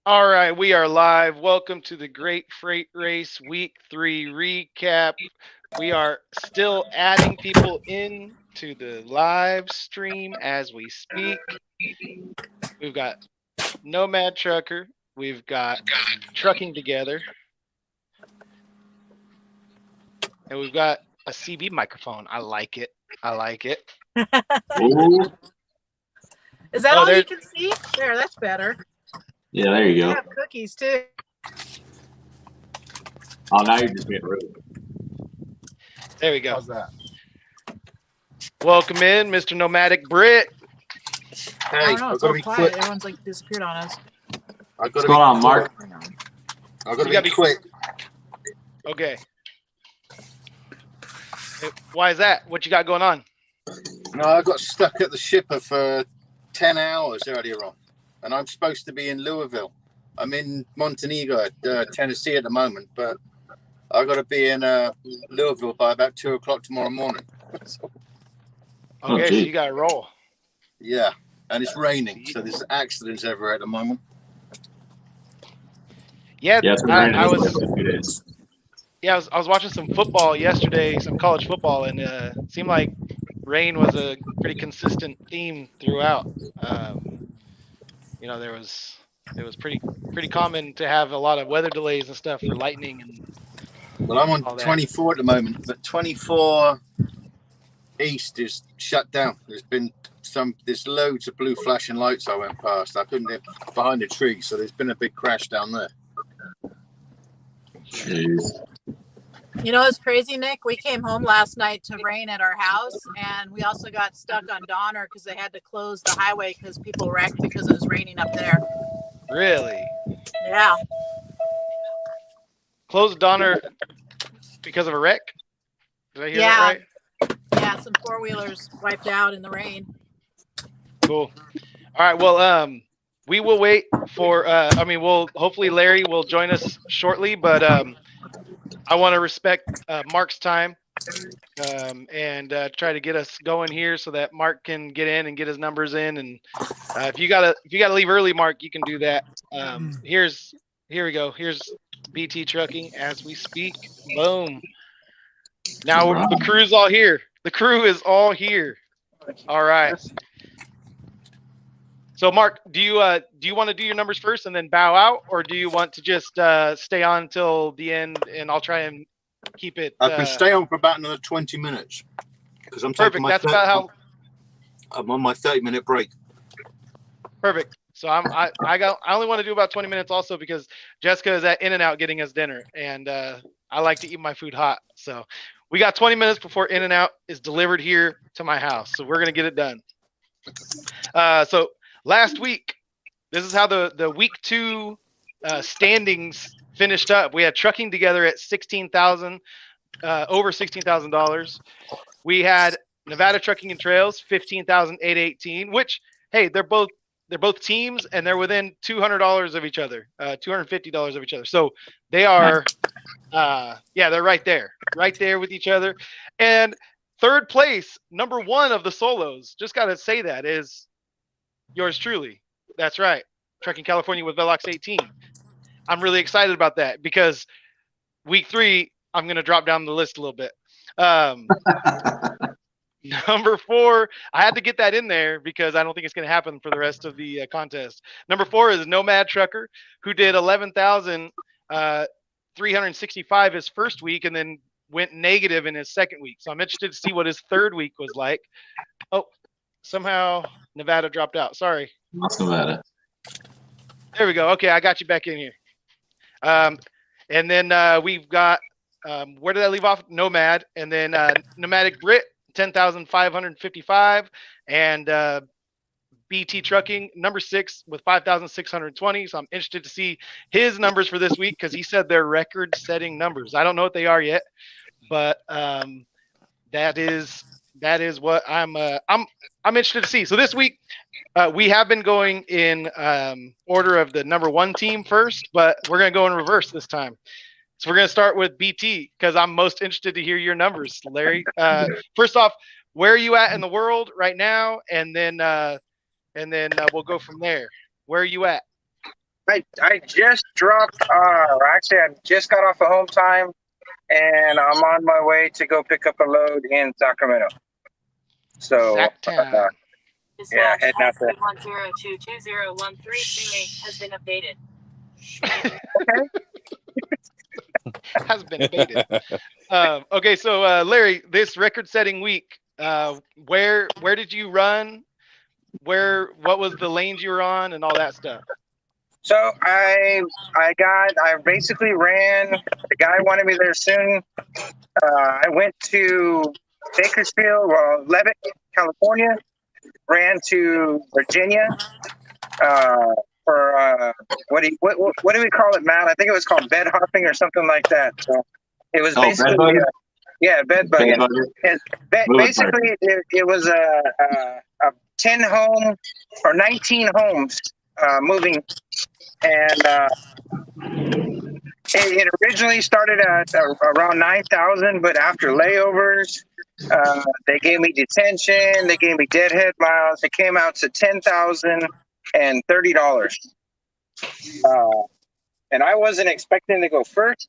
All right, we are live. Welcome to the Great Freight Race Week 3 recap. We are still adding people in to the live stream as we speak. We've got Nomad Trucker. We've got Trucking Together. And we've got a CB microphone. I like it. I like it. Is that all you can see? There, that's better. Yeah, there you I go. have cookies too. Oh, now you're just being rude. There we go. How's that? Welcome in, Mr. Nomadic Brit. I Hey, don't know. I've It's got all to be quiet. quick. Everyone's like disappeared on us. I've got What's to going on, be Mark? I've got You to gotta be be- quick. Okay. Why is that? What you got going on? No, I got stuck at the shipper for 10 hours earlier on, and I'm supposed to be in Louisville. I'm in Montenegro, Tennessee at the moment, but I've got to be in Louisville by about 2 o'clock tomorrow morning. Okay, so gee. you got to roll. Yeah, and it's raining, so there's accidents everywhere at the moment. Yeah, Yeah, it's been I raining this way was. for a few days. Yeah, I was watching some football yesterday, some college football, and it seemed like rain was a pretty consistent theme throughout. There was it was pretty common to have a lot of weather delays and stuff for lightning and Well, I'm all on that. 24 at the moment, but 24 East is shut down. There's loads of blue flashing lights I went past. I couldn't get behind a tree, so there's been a big crash down there. Jeez. You know, it's crazy, Nick. We came home last night to rain at our house, and we also got stuck on Donner because they had to close the highway because people wrecked because it was raining up there. Really? Yeah. Closed Donner because of a wreck? Did I hear that right? Yeah, some four-wheelers wiped out in the rain. Cool. All right. Well, we will wait for. Hopefully Larry will join us shortly, but I want to respect Mark's time and try to get us going here so that Mark can get in and get his numbers in. And if you gotta leave early, Mark, you can do that. Here we go. Here's BT Trucking as we speak. Boom. Now the crew's all here. The crew is all here. All right. So, Mark, do you want to do your numbers first and then bow out, or do you want to just stay on until the end and I'll try and keep it? I can stay on for about another 20 minutes because I'm taking Perfect. That's about how. I'm on my 30-minute break. Perfect. So I only want to do about 20 minutes also because Jessica is at In-N-Out getting us dinner, and I like to eat my food hot. So we got 20 minutes before In-N-Out is delivered here to my house. So we're gonna get it done. So last week, this is how the week 2 standings finished up. We had Trucking Together at over $16,000. We had Nevada Trucking and Trails, $15,818. Which, hey, they're both teams and they're within $200 of each other, $250 of each other. So they are, they're right there with each other. And third place, number 1 of the solos, just gotta say that, is yours truly. That's right. Trucking California with Velox 18. I'm really excited about that because week 3, I'm going to drop down the list a little bit. Number 4, I had to get that in there because I don't think it's going to happen for the rest of the contest. Number 4 is Nomad Trucker, who did 11,365 his first week and then went negative in his second week. So I'm interested to see what his third week was like. Oh, somehow Nevada dropped out. Sorry. That's Nevada. There we go. Okay, I got you back in here. And then we've got, where did I leave off? Nomad. And then Nomadic Brit, 10,555. And BT Trucking, number 6 with 5,620. So I'm interested to see his numbers for this week because he said they're record-setting numbers. I don't know what they are yet, but that is what I'm interested to see. So this week we have been going in order of the number 1 team first, but we're going to go in reverse this time. So we're going to start with BT because I'm most interested to hear your numbers, Larry. First off, where are you at in the world right now? And then we'll go from there. Where are you at? I just dropped. Actually, I just got off of home time, and I'm on my way to go pick up a load in Sacramento. So, Sacktown. yeah, heading out there. 1022201328 has been updated. Has been abated. Okay, so Larry, this record-setting week, where did you run? What was the lanes you were on, and all that stuff? So I basically ran. The guy wanted me there soon. I went to Bakersfield, Levitt, California. Ran to Virginia for what do we call it, Matt? I think it was called bed hopping or something like that. So it was basically bed bugging. Basically, it was a 10 home or 19 homes moving, and it originally started at around 9,000, but after layovers, they gave me detention, they gave me deadhead miles. It came out to $10,030. And I wasn't expecting to go first,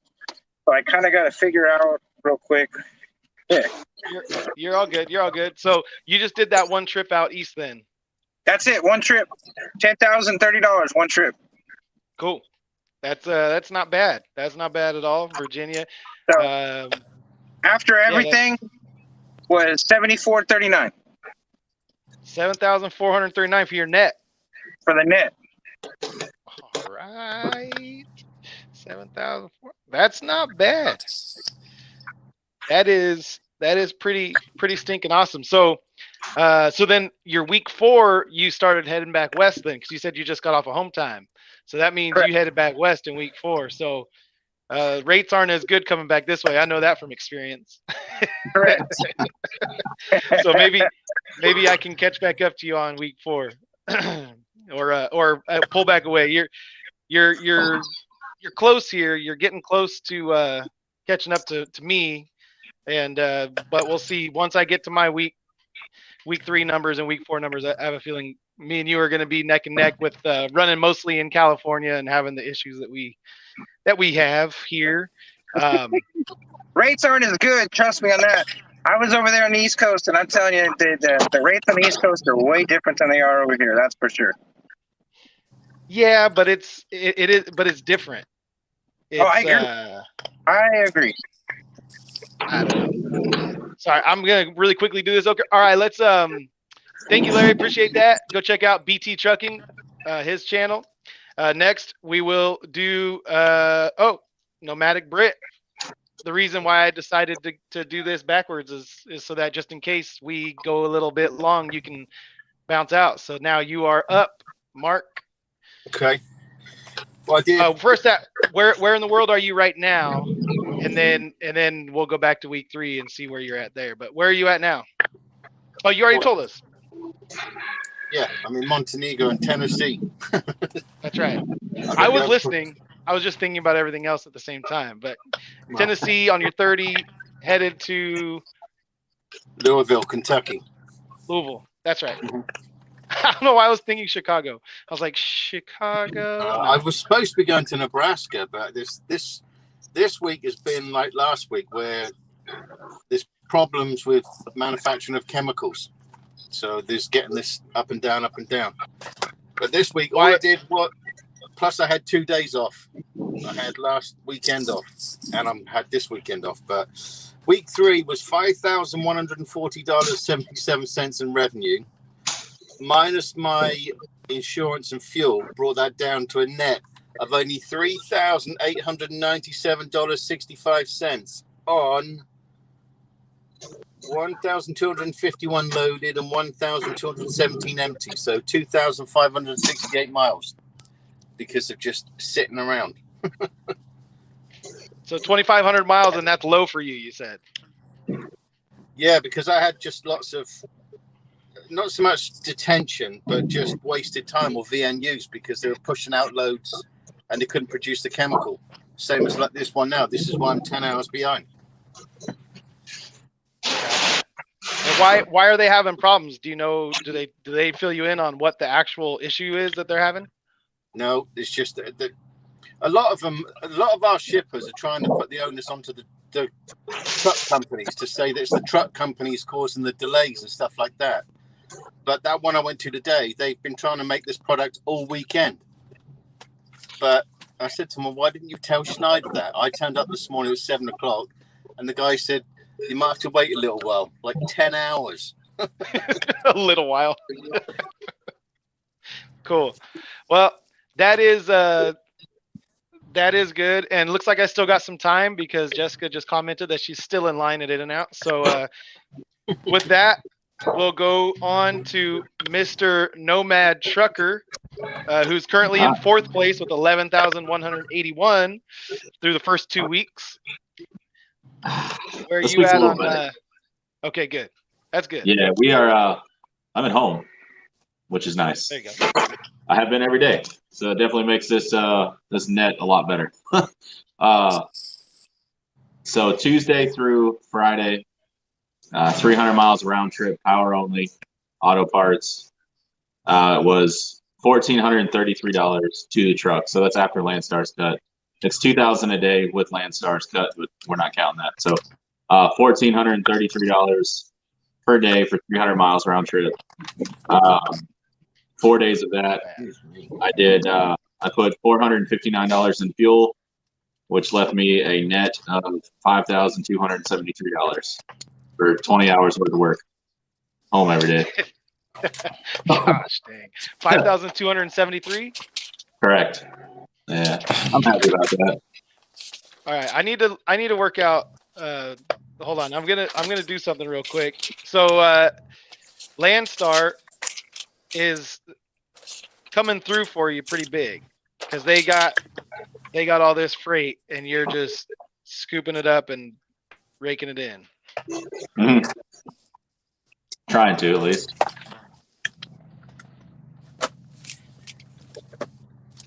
so I kind of got to figure out real quick. Yeah. You're all good. You're all good. So you just did that one trip out east then? That's it. One trip. $10,030. One trip. Cool. That's not bad. That's not bad at all. Virginia. So after everything was $7,439. $7,439 for your net. For the net. All right. 7,000. That's not bad. That is pretty stinking awesome. So then your week 4, you started heading back west then, because you said you just got off of home time. So that means Correct. You headed back west in week 4. So rates aren't as good coming back this way. I know that from experience. Correct. So maybe I can catch back up to you on week 4, or pull back away. You're close here. You're getting close to catching up to me. And but we'll see. Once I get to my week 3 numbers and week 4 numbers, I have a feeling me and you are going to be neck and neck with running mostly in California and having the issues that we have here. Rates aren't as good. Trust me on that. I was over there on the East Coast, and I'm telling you, the rates on the East Coast are way different than they are over here. That's for sure. Yeah, but it is, but it's different. It's, I agree. I agree. I don't know. Sorry, I'm gonna really quickly do this. Okay, all right. Let's thank you, Larry. Appreciate that. Go check out BT Trucking, his channel. Next, we will do Nomadic Brit. The reason why I decided to do this backwards is so that just in case we go a little bit long, you can bounce out. So now you are up, Mark. Okay. Well, I did. First, where in the world are you right now? And then we'll go back to week 3 and see where you're at there. But where are you at now? Oh, you already told us. Yeah, I'm in Montenegro and Tennessee. That's right. I was listening. I was just thinking about everything else at the same time. But Tennessee on your 30, headed to Louisville, Kentucky. Louisville. That's right. Mm-hmm. I don't know why I was thinking Chicago. I was like, Chicago. I was supposed to be going to Nebraska, but this week has been like last week, where there's problems with manufacturing of chemicals. So there's getting this up and down. But this week, all I did plus I had 2 days off. I had last weekend off, and I had this weekend off. But week 3 was $5,140.77 in revenue, minus my insurance and fuel, brought that down to a net of only $3,897.65 on 1,251 loaded and 1,217 empty. So 2,568 miles because of just sitting around. So 2,500 miles, and that's low for you, you said. Yeah, because I had just lots of, not so much detention, but just wasted time or VNUs because they were pushing out loads and they couldn't produce the chemical. Same as like this one now. This is why I'm 10 hours behind. And why are they having problems? Do you know? Do they fill you in on what the actual issue is that they're having? No, it's just that a lot of our shippers are trying to put the onus onto the truck companies to say that it's the truck companies causing the delays and stuff like that. But that one I went to today, they've been trying to make this product all weekend. But I said to him, well, why didn't you tell Schneider that? I turned up this morning, it was 7 o'clock, and the guy said, you might have to wait a little while, like 10 hours. A little while. Cool. Well, that is good, and looks like I still got some time because Jessica just commented that she's still in line at In-N-Out. So with that, we'll go on to Mr. Nomad Trucker, who's currently in 4th place with 11,181 through the first 2 weeks. Where are you at on? Okay, good. That's good. Yeah, we are. I'm at home, which is nice. There you go. I have been every day, so it definitely makes this this net a lot better. So Tuesday through Friday, 300 miles round trip, power only, auto parts. It was $1,433 to the truck. So that's after Landstar's cut. It's $2,000 a day with Landstar's cut, but we're not counting that. So $1,433 per day for 300 miles round trip. 4 days of that, I did. I put $459 in fuel, which left me a net of $5,273 for 20 hours worth of work. Home every day. Gosh dang. 5,273? Correct. Yeah, I'm happy about that. All right, I need to work out. Hold on, I'm gonna do something real quick. So Landstar is coming through for you pretty big because they got all this freight and you're just scooping it up and raking it in. Mm-hmm. Trying to, at least.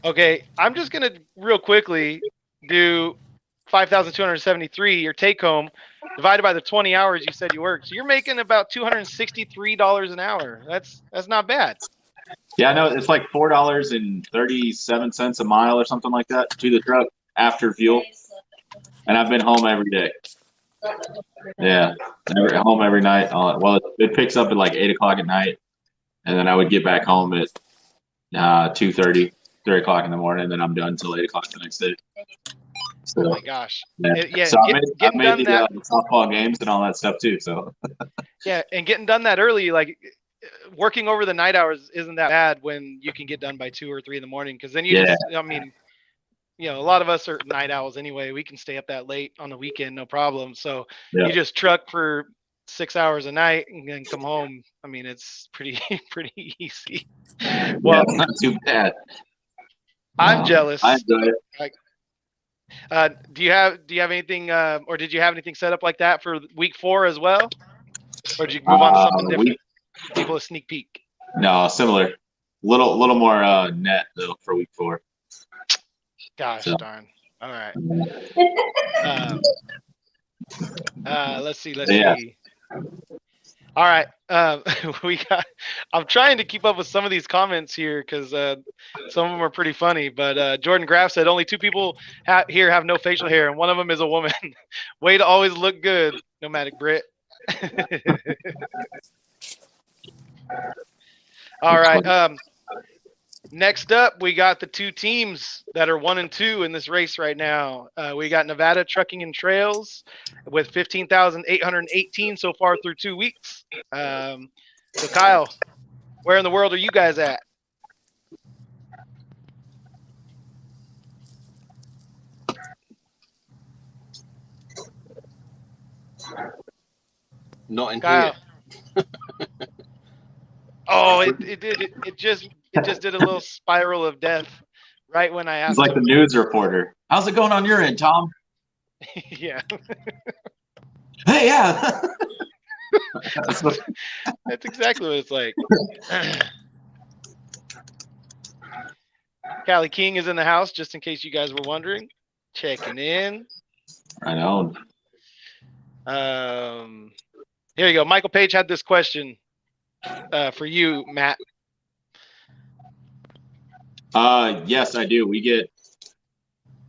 Okay, I'm just gonna real quickly do 5,273, your take home, divided by the 20 hours you said you worked. So you're making about $263 an hour. That's not bad. Yeah, no, it's like $4.37 a mile or something like that to the truck after fuel. And I've been home every day. Yeah, home every night. Well, it picks up at like 8 o'clock at night, and then I would get back home at 2:30, 3 o'clock in the morning, and then I'm done till 8 o'clock the next day. So, oh my gosh. Yeah, so I made the softball games and all that stuff too. So yeah, and getting done that early, like working over the night hours isn't that bad when you can get done by 2 or 3 in the morning. Because then you just, I mean, you know, a lot of us are night owls anyway. We can stay up that late on the weekend, no problem. So you just truck for 6 hours a night and then come home. I mean, it's pretty easy. Well, it's not too bad. I'm jealous. I enjoy it. Do you have anything, or did you have anything set up like that for week 4 as well, or did you move on to something different? People a sneak peek. No, similar. Little more net though for week 4. Gosh darn. All right. Let's see. All right. I'm trying to keep up with some of these comments here because some of them are pretty funny. But Jordan Graff said only 2 people here have no facial hair, and one of them is a woman. Way to always look good, Nomadic Brit. All right. Next up, we got the 2 teams that are 1 and 2 in this race right now. We got Nevada Trucking and Trails with 15,818 so far through 2 weeks. So Kyle, where in the world are you guys at? Not in Kyle. here. Oh, it just did a little spiral of death right when I asked. It's like the news reporter. How's it going on your end, Tom? Yeah. Hey, yeah. That's exactly what it's like. Callie King is in the house, just in case you guys were wondering. Checking in. Right on. Here you go. Michael Page had this question for you, Matt. Yes, I do. It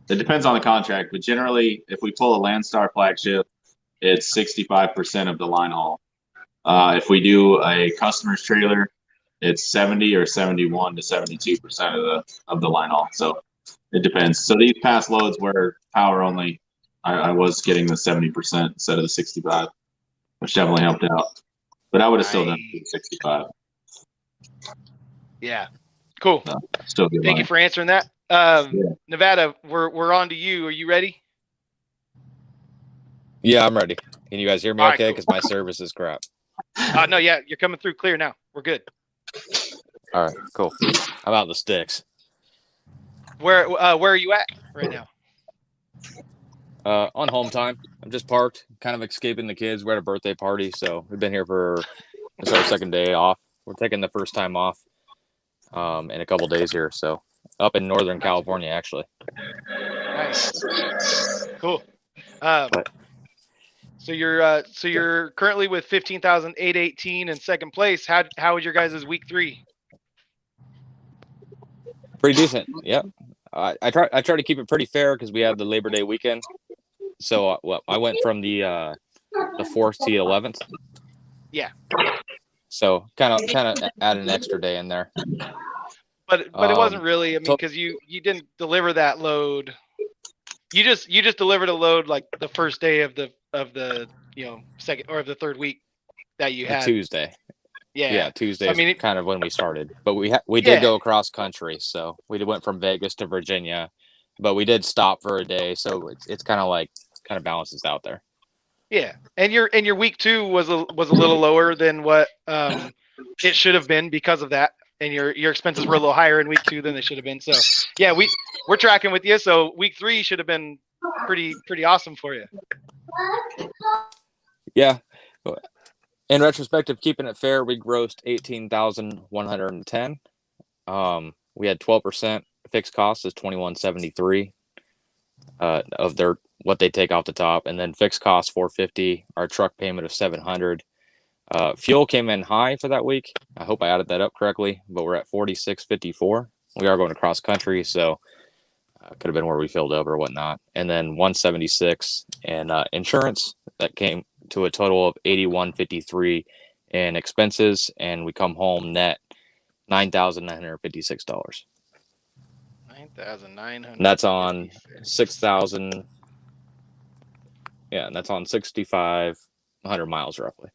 depends on the contract, but generally, if we pull a Landstar flagship, it's 65% of the line haul. If we do a customer's trailer, it's 70 or 71 to 72% of the line haul. So it depends. So these past loads were power only. I was getting the 70% instead of the 65, which definitely helped out. But I would have still done 65. Yeah, cool. Still good. Thank you for answering that. Nevada, we're on to you. Are you ready? Yeah, I'm ready. Can you guys hear me All right, okay? Because my service is crap. No, yeah, you're coming through clear now. We're good. All right, cool. How about the sticks? Where are you at right now? On home time. I'm just parked, kind of escaping the kids. We're at a birthday party, so we've been here it's our second day off. We're taking the first time off in a couple days here. So up in Northern California, actually. Nice. Cool. So you're currently with 15,818 in second place. How was your guys' week 3? Pretty decent. Yep. I try to keep it pretty fair because we had the Labor Day weekend. So I went from the 4th to the 11th. Yeah. So kind of add an extra day in there. But it wasn't really. I mean, because you didn't deliver that load. You just delivered a load like the first day of the second or of the third week that you had. Tuesday. Yeah, Tuesday is kind of when we started. But we did go across country, so we went from Vegas to Virginia, but we did stop for a day, so it's kind of balances out there. Yeah, and your week 2 was a little lower than what it should have been because of that, and your expenses were a little higher in week 2 than they should have been. So yeah, we're tracking with you. So week 3 should have been pretty awesome for you. Yeah. In retrospective, keeping it fair, we grossed 18,110. We had 12% fixed costs is 2173 of what they take off the top, and then fixed costs 450. Our truck payment of 700. Fuel came in high for that week. I hope I added that up correctly, but we're at 4654. We are going across country, so could have been where we filled over or whatnot. And then 176 in insurance that came to a total of 8153 in expenses, and we come home net $9,956. $9,900. That's on 6,000. Yeah, and that's on 6,500 miles roughly.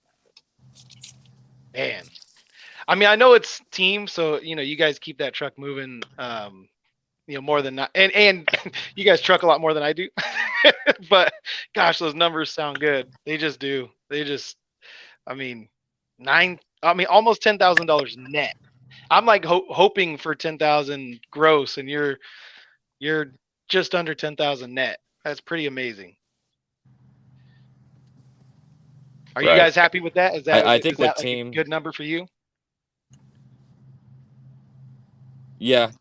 Man, I mean, I know it's team, so you guys keep that truck moving. More than not, and you guys truck a lot more than I do. But gosh, those numbers sound good. They just do. Almost $10,000 net. I'm like hoping for 10,000 gross, and you're just under 10,000 net. That's pretty amazing. Are you guys happy with that? I think that team, a good number for you? Yeah.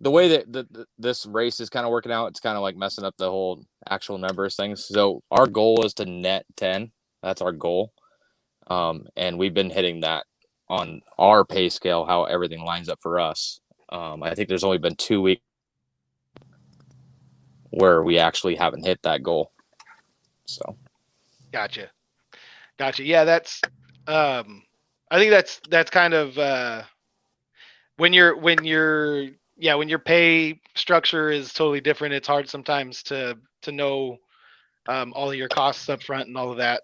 The way that this race is kind of working out, it's kind of like messing up the whole actual numbers things. So our goal is to net 10. That's our goal. And we've been hitting that on our pay scale, how everything lines up for us. I think there's only been 2 weeks where we actually haven't hit that goal. So. Gotcha. Yeah, that's I think that's kind of when your pay structure is totally different, it's hard sometimes to know all of your costs up front and all of that.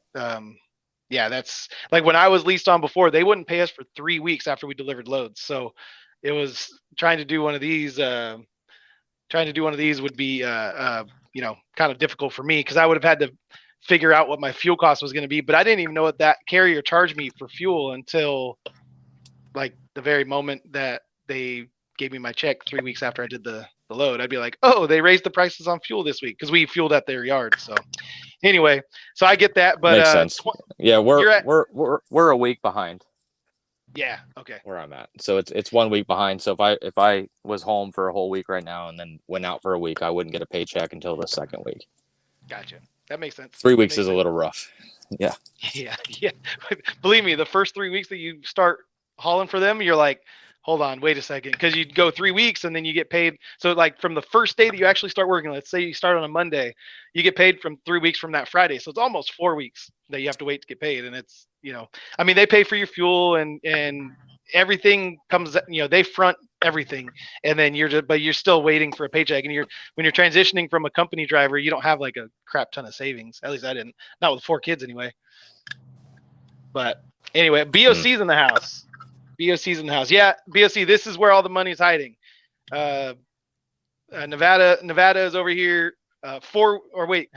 That's like when I was leased on before, they wouldn't pay us for 3 weeks after we delivered loads. So it was trying to do one of these would be kind of difficult for me, because I would have had to figure out what my fuel cost was going to be, but I didn't even know what that carrier charged me for fuel until like the very moment that they gave me my check 3 weeks after I did the load. I'd be like, oh, they raised the prices on fuel this week because we fueled at their yard. So anyway, so I get that, but makes sense. Yeah, we're a week behind. Yeah, okay. Where I'm at. So it's 1 week behind. So if I was home for a whole week right now and then went out for a week, I wouldn't get a paycheck until the second week. Gotcha. That makes sense. 3 weeks is a little rough. Yeah. Yeah. Believe me, the first 3 weeks that you start hauling for them, you're like, hold on, wait a second, because you go 3 weeks and then you get paid. So like from the first day that you actually start working, let's say you start on a Monday, you get paid from 3 weeks from that Friday. So it's almost 4 weeks that you have to wait to get paid. And it's, I mean, they pay for your fuel and everything comes, they front everything. And then but you're still waiting for a paycheck. And when you're transitioning from a company driver, you don't have like a crap ton of savings. At least I didn't, not with 4 kids anyway. But anyway, BOC's in the house. BOC's in the house. Yeah, BOC, this is where all the money's hiding. Nevada is over here. How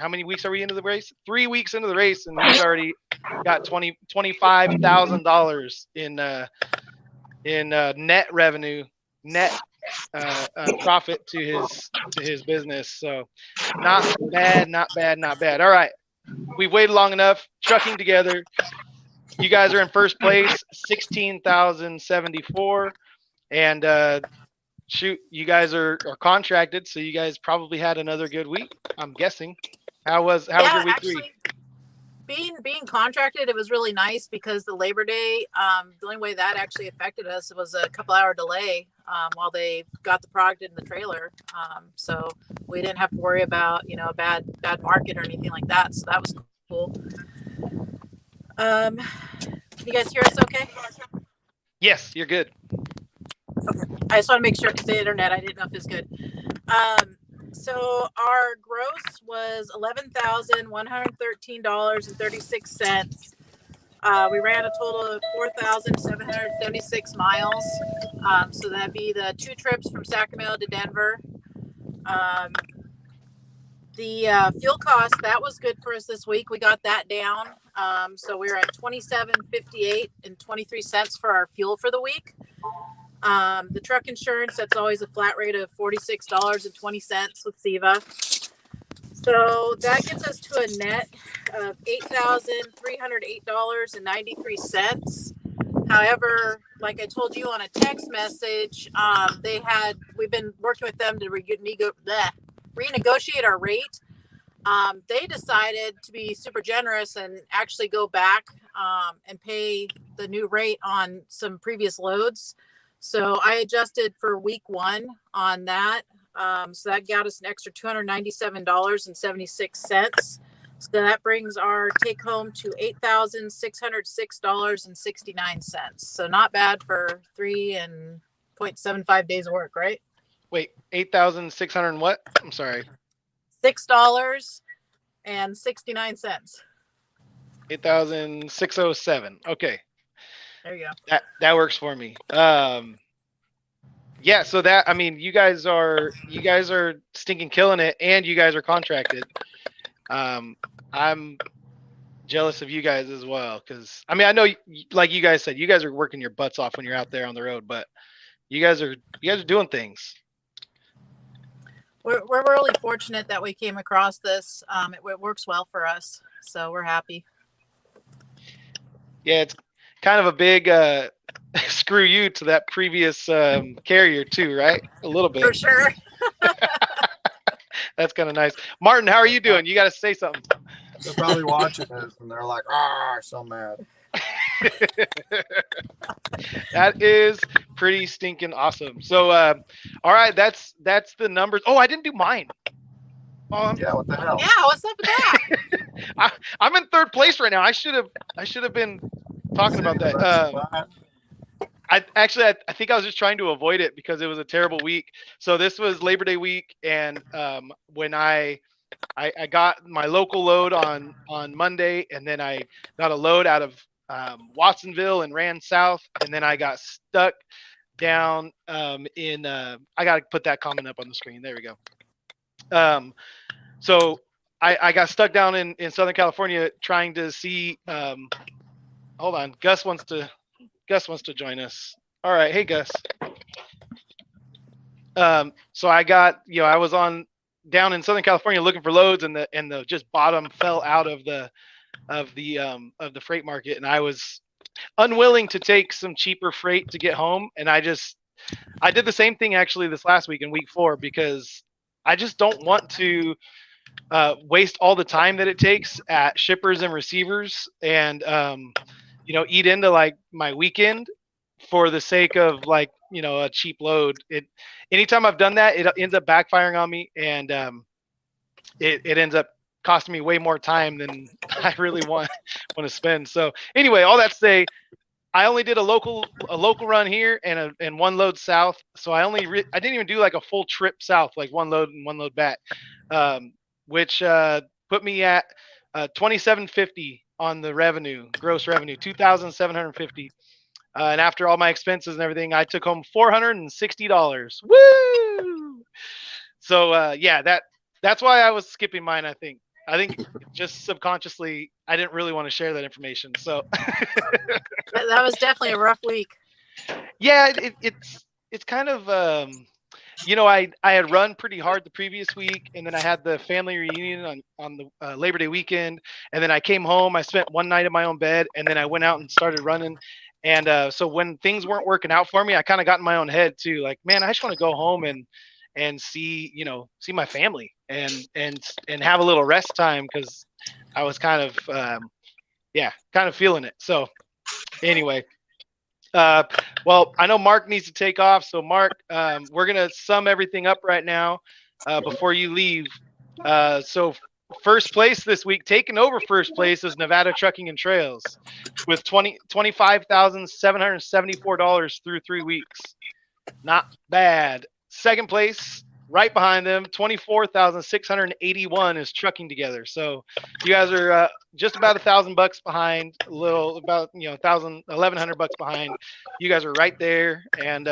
many weeks are we into the race? 3 weeks into the race, and he's already got $25,000 in net revenue, net profit to his business. So not bad. All right, we've waited long enough. Trucking together. You guys are in first place, 16,074, and shoot, you guys are contracted, so you guys probably had another good week, I'm guessing. How was your week actually, 3? Being contracted, it was really nice because the Labor Day, the only way that actually affected us was a couple-hour delay while they got the product in the trailer. So we didn't have to worry about a bad market or anything like that. So that was cool. Can you guys hear us okay? Yes, you're good. Okay. I just want to make sure because the internet, I didn't know if it's good. So our gross was $11,113.36. We ran a total of 4,776 miles. So that'd be the 2 trips from Sacramento to Denver. The fuel cost, that was good for us this week. We got that down. So we were at $27.58 and 23 cents for our fuel for the week. The truck insurance, that's always a flat rate of $46.20 with SEVA. So that gets us to a net of $8,308.93. However, like I told you on a text message, we've been working with them to renegotiate our rate. They decided to be super generous and actually go back and pay the new rate on some previous loads. So I adjusted for week 1 on that. So that got us an extra $297.76. So that brings our take home to $8,606.69. So not bad for 3.75 days of work, right? Wait, 8,600 and what? I'm sorry. $6.69. 8,607. Okay. There you go. That works for me. Yeah, so that, I mean, you guys are stinking killing it, and you guys are contracted. I'm jealous of you guys as well, because I mean, I know, like you guys said, you guys are working your butts off when you're out there on the road, but you guys are doing things. We're really fortunate that we came across this. It works well for us, so we're happy. Yeah, it's kind of a big screw you to that previous carrier too, right? A little bit. For sure. That's kind of nice. Martin, how are you doing? You got to say something. They're probably watching this and they're like, so mad. That is pretty stinking awesome. So, all right, that's the numbers. Oh, I didn't do mine. Yeah, what the hell? Yeah, what's up with that? I'm in 3rd place right now. I should have been talking about that. I think I was just trying to avoid it because it was a terrible week. So this was Labor Day week, and when I got my local load on Monday, and then I got a load out of Watsonville and ran south, and then I got stuck down in I got to put that comment up on the screen. There we go. So I got stuck down in Southern California trying to see. Hold on, Gus wants to join us. All right, hey Gus. So I got, I was down in Southern California looking for loads, and the just bottom fell out of the freight market, and I was unwilling to take some cheaper freight to get home, and I did the same thing actually this last week in week 4, because I just don't want to waste all the time that it takes at shippers and receivers, and eat into like my weekend for the sake of like a cheap load. Anytime I've done that, it ends up backfiring on me, and it ends up costing me way more time than I really want to spend. So anyway, all that to say, I only did a local run here and one load south. So I didn't even do like a full trip south, like one load and one load back, which put me at $2,750 on the gross revenue, $2,750. And after all my expenses and everything, I took home $460. Woo! So yeah, that's why I was skipping mine. I think just subconsciously, I didn't really want to share that information. So that was definitely a rough week. Yeah, it's kind of I had run pretty hard the previous week, and then I had the family reunion on the Labor Day weekend, and then I came home. I spent one night in my own bed, and then I went out and started running. And so when things weren't working out for me, I kind of got in my own head too. Like, man, I just want to go home and see my family and have a little rest time, because I was kind of feeling it. So anyway, well, I know Mark needs to take off. So Mark, we're going to sum everything up right now before you leave. So first place this week, taking over first place, is Nevada Trucking and Trails with $25,774 through 3 weeks. Not bad. Second place, right behind them, $24,681 is Trucking Together. So you guys are just about $1,000 behind, about $1,100 behind. You guys are right there, and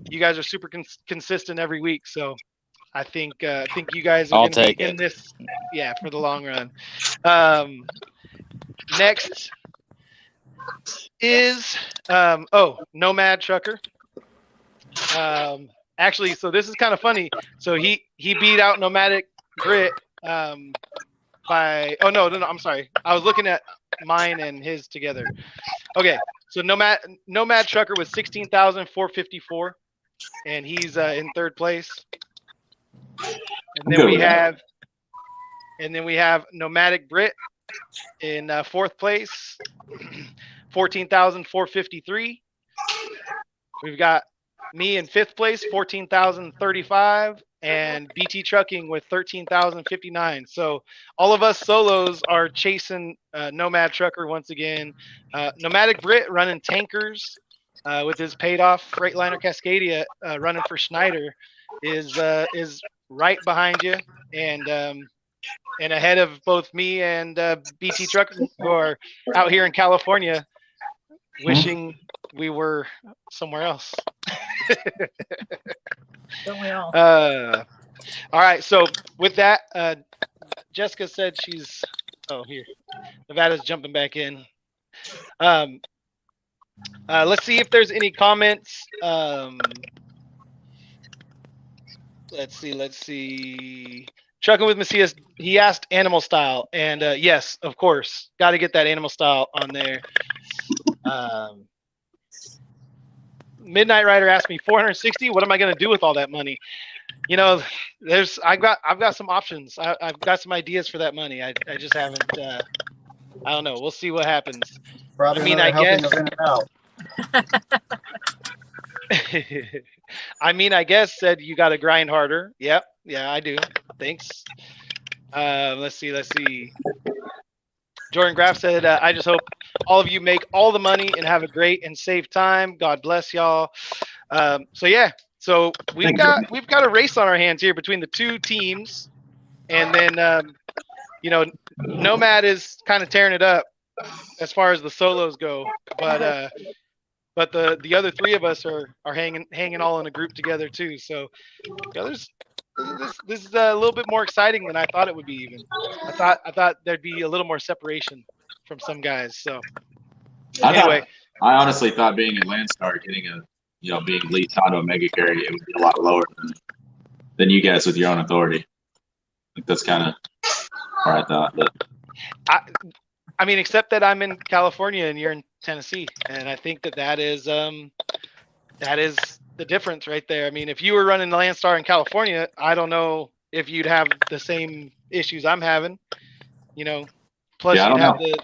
you guys are super consistent every week. So I think you guys are going to be in this, for the long run. Next is Nomad Trucker. Actually, so this is kind of funny. So he beat out Nomadic Brit by I'm sorry. I was looking at mine and his together. Okay, so Nomad Trucker was 16,454, and he's in third place. And then we have Nomadic Brit in fourth place, 14,453. We've got me in fifth place, 14,035, and BT Trucking with 13,059. So all of us solos are chasing Nomad Trucker once again. Nomadic Brit running tankers with his paid off Freightliner Cascadia running for Schneider is right behind you, and ahead of both me and BT Trucking, who are out here in California wishing we were somewhere else. Don't we all? All right, so with that, Jessica said she's here. Nevada's jumping back in. Let's see if there's any comments. Let's see. Trucking with Macias, he asked animal style, and yes, of course, got to get that animal style on there. Midnight Rider asked me 460. What am I going to do with all that money? I've got some options. I've got some ideas for that money. I just haven't. I don't know. We'll see what happens. Probably I guess. I guess said you got to grind harder. Yep. Yeah, I do. Thanks. Let's see. Jordan Graff said, I just hope all of you make all the money and have a great and safe time. God bless y'all. So we've got a race on our hands here between the two teams, and then Nomad is kind of tearing it up as far as the solos go, but the other three of us are hanging all in a group together too. So this is a little bit more exciting than I thought it would be. Even I thought there'd be a little more separation from some guys. So I honestly thought being in Landstar, getting being lead Tondo Mega Carry, it would be a lot lower than you guys with your own authority. Like that's kind of where I thought. But I mean, except that I'm in California and you're in Tennessee, and I think that is the difference right there. I mean, if you were running the Landstar in California, I don't know if you'd have the same issues I'm having. Plus you'd have the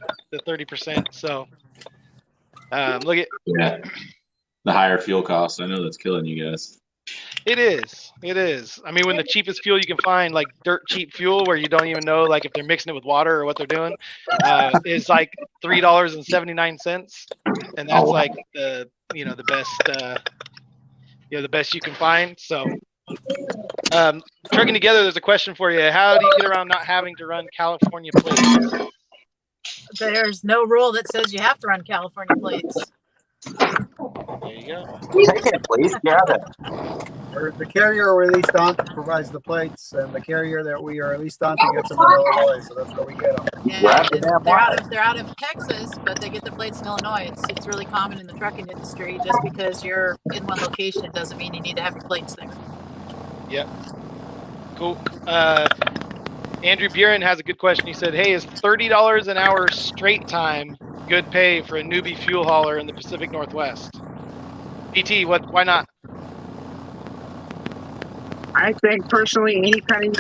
30%. So look at. Yeah. the higher fuel costs. I know that's killing you guys. It is. It is. I mean, when the cheapest fuel you can find, like dirt cheap fuel, where you don't even know like if they're mixing it with water or what they're doing, is like $3.79, and that's like the the best the best you can find. So, trucking together, there's a question for you. How do you get around not having to run California plates? There's no rule that says you have to run California plates. There you go. Please, yeah. Or the carrier we're leased on provides the plates, and the carrier that we are leased on to gets them in Illinois, so that's where we get them. Yeah, they're out of Texas, but they get the plates in Illinois. It's really common in the trucking industry. Just because you're in one location doesn't mean you need to have your plates there. Yep. Cool. Andrew Buren has a good question. He said, "Hey, is $30 an hour straight time good pay for a newbie fuel hauler in the Pacific Northwest?" PT, why not? I think personally,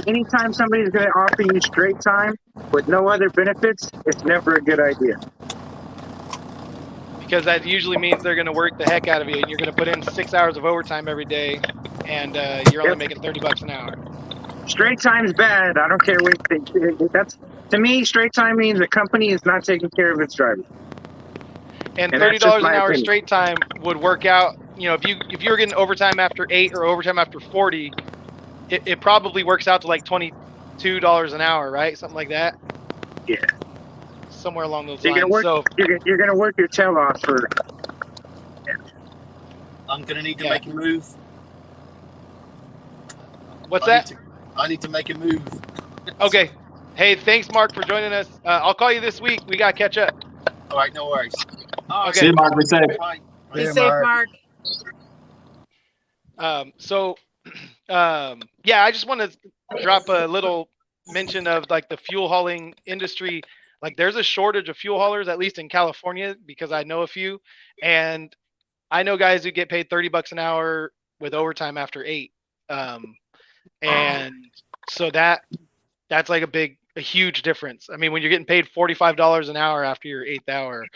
anytime somebody's going to offer you straight time with no other benefits, it's never a good idea. Because that usually means they're going to work the heck out of you, and you're going to put in 6 hours of overtime every day, and you're only making $30 an hour. Straight time's bad. I don't care what you think. That's, to me, straight time means the company is not taking care of its drivers. And $30 an hour straight time would work out. If you were getting overtime after 8 or overtime after 40, it probably works out to like $22 an hour, right? Something like that. Yeah. Somewhere along those You're lines. Gonna work, you're gonna work your tail off for. Yeah. I'm gonna need to make a move. What's that? I need to make a move. Okay. Hey, thanks, Mark, for joining us. I'll call you this week. We got to catch up. All right, no worries. Okay. See you, Mark. Be safe. Bye. Be safe, Mark. Yeah, I just want to drop a little mention of like the fuel hauling industry. Like there's a shortage of fuel haulers, at least in California, because I know a few, and I know guys who get paid $30 an hour with overtime after 8. And so that's like a huge difference. I mean, when you're getting paid $45 an hour after your 8th hour,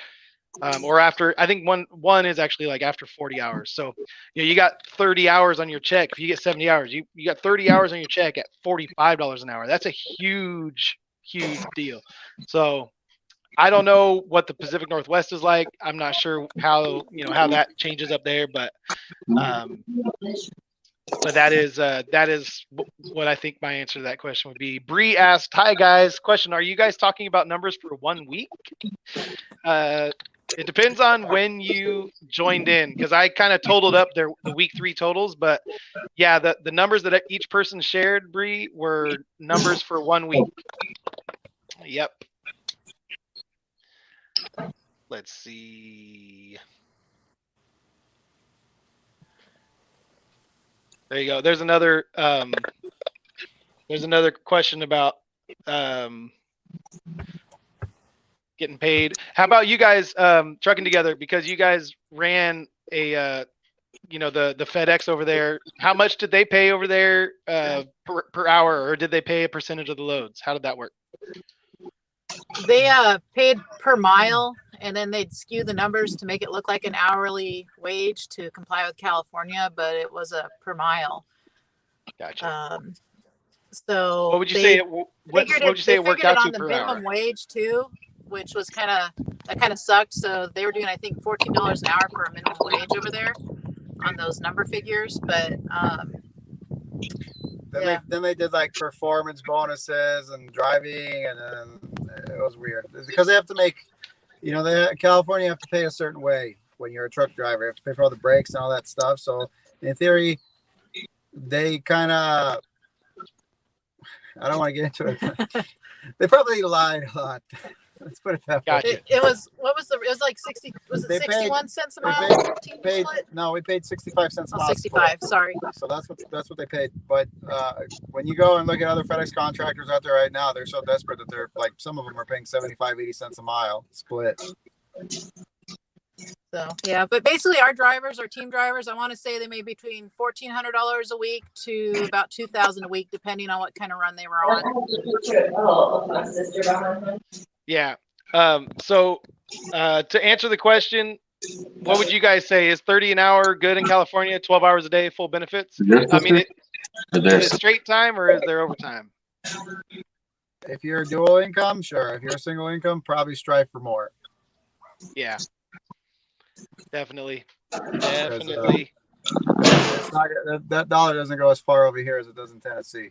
or after, I think one is actually like after 40 hours. So, you got 30 hours on your check. If you get 70 hours, you got 30 hours on your check at $45 an hour. That's a huge, huge deal. So I don't know what the Pacific Northwest is like. I'm not sure how that changes up there, but that is what I think my answer to that question would be. Bree asked, "Hi guys, question: are you guys talking about numbers for 1 week?" It depends on when you joined in, because I kind of totaled up the week 3 totals, but yeah, the numbers that each person shared, Bree, were numbers for 1 week. Yep. Let's see. There you go. There's another question about getting paid. How about you guys trucking together, because you guys ran a the FedEx over there. How much did they pay over there per hour, or did they pay a percentage of the loads? How did that work? They paid per mile, and then they'd skew the numbers to make it look like an hourly wage to comply with California, but it was a per mile. Gotcha. So what would you say? What would you say it worked out to per hour? On the minimum wage too, which was kind of sucked. So they were doing, I think, $14 an hour for a minimum wage over there on those number figures. But then they did like performance bonuses and driving, and it was weird because they have to make, California have to pay a certain way when you're a truck driver. You have to pay for all the brakes and all that stuff. So in theory, they kind of, I don't want to get into it. They probably lied a lot. Let's put it that way. Gotcha. It was like 60. Was it 61 cents a mile? We paid 65 cents a mile. 65. Split. Sorry. So that's what they paid. But when you go and look at other FedEx contractors out there right now, they're so desperate that they're like, some of them are paying 75, 80 cents a mile split. So yeah, but basically our team drivers, I want to say they made between $1,400 a week to about $2,000 a week, depending on what kind of run they were on. Yeah. So to answer the question, What would you guys say? Is 30 an hour good in California? 12 hours a day, full benefits? I mean, is it straight time or is there overtime? If you're dual income, sure. If you're single income, probably strive for more. Yeah, definitely. It's not, that dollar doesn't go as far over here as it does in Tennessee.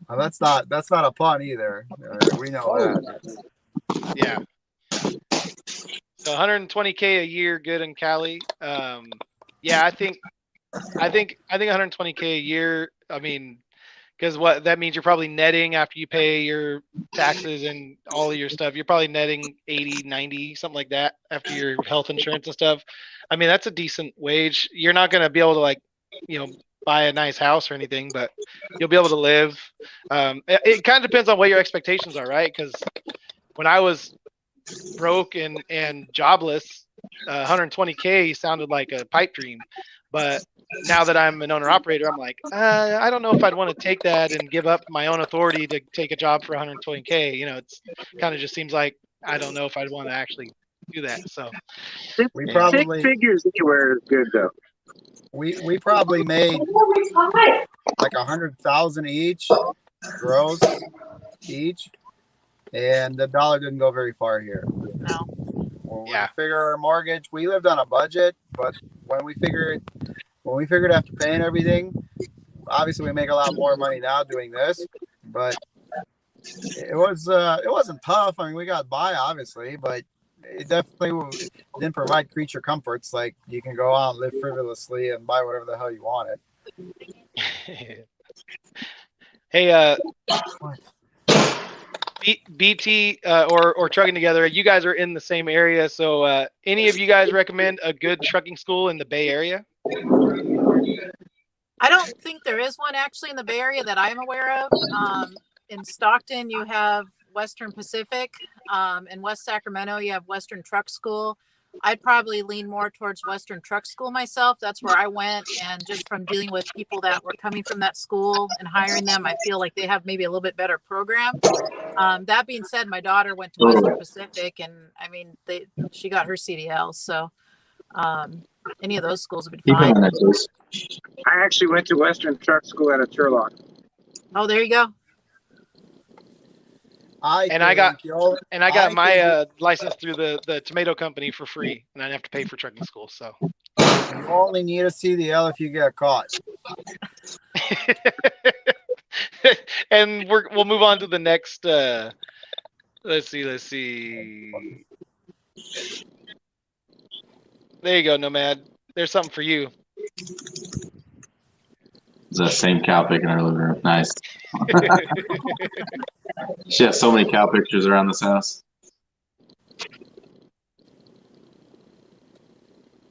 Well, that's not a pun either. We know that. Yeah. So 120K a year, good in Cali. Yeah, I think 120K a year. I mean, because what that means, you're probably netting after you pay your taxes and all of your stuff. You're probably netting 80, 90, something like that after your health insurance and stuff. I mean, that's a decent wage. You're not going to be able to, like, buy a nice house or anything, but you'll be able to live. It kind of depends on what your expectations are, right? Because when I was broke and jobless, 120K sounded like a pipe dream. But now that I'm an owner operator, I'm like, I don't know if I'd want to take that and give up my own authority to take a job for 120K. It's kind of just seems like I don't know if I'd want to actually do that. So we probably 6 figures anywhere is good though. We probably made like 100,000 each gross each, and the dollar didn't go very far here. No. When we figure our mortgage, we lived on a budget, but when we figured after paying everything, obviously we make a lot more money now doing this, but it wasn't tough. I mean, we got by obviously, but it definitely didn't provide creature comforts like you can go out and live frivolously and buy whatever the hell you wanted. Hey, BT or Trucking Together, you guys are in the same area, so any of you guys recommend a good trucking school in the Bay Area? I don't think there is one actually in the Bay Area that I'm aware of. In Stockton, you have Western Pacific. In West Sacramento, you have Western Truck School. I'd probably lean more towards Western Truck School myself. That's where I went. And just from dealing with people that were coming from that school and hiring them, I feel like they have maybe a little bit better program. That being said, my daughter went to Western Pacific, and I mean, she got her CDL. So any of those schools would be fine. I actually went to Western Truck School at a Turlock. Oh, there you go. I got my license through the tomato company for free, and I didn't have to pay for trucking school. So you only need a CDL if you get caught. And we'll move on to the next. Let's see. There you go, Nomad. There's something for you. It's that same cow pic in our living room. Nice. She has so many cow pictures around this house.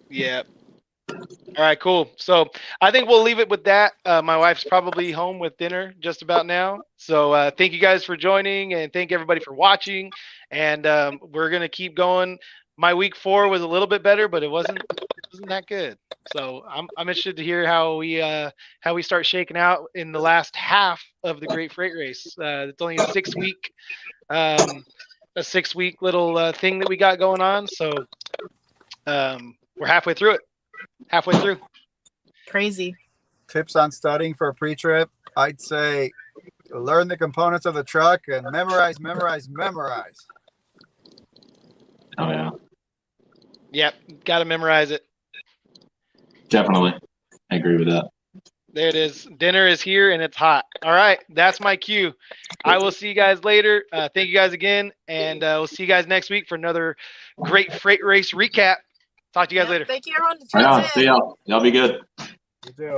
Yeah. All right, cool. So I think we'll leave it with that. My wife's probably home with dinner just about now. So thank you guys for joining, and thank everybody for watching. And we're going to keep going. My week 4 was a little bit better, but it wasn't that good. So I'm interested to hear how we start shaking out in the last half of the Great Freight Race. It's only a 6-week little thing that we got going on. So we're halfway through it. Crazy. Tips on studying for a pre-trip. I'd say learn the components of the truck and memorize. Oh yeah. Yep, got to memorize it. Definitely. I agree with that. There it is. Dinner is here and it's hot. All right, that's my cue. I will see you guys later. Thank you guys again, and we'll see you guys next week for another Great Freight Race recap. Talk to you guys later. Thank you, everyone. Right on. See y'all. Y'all be good. You too.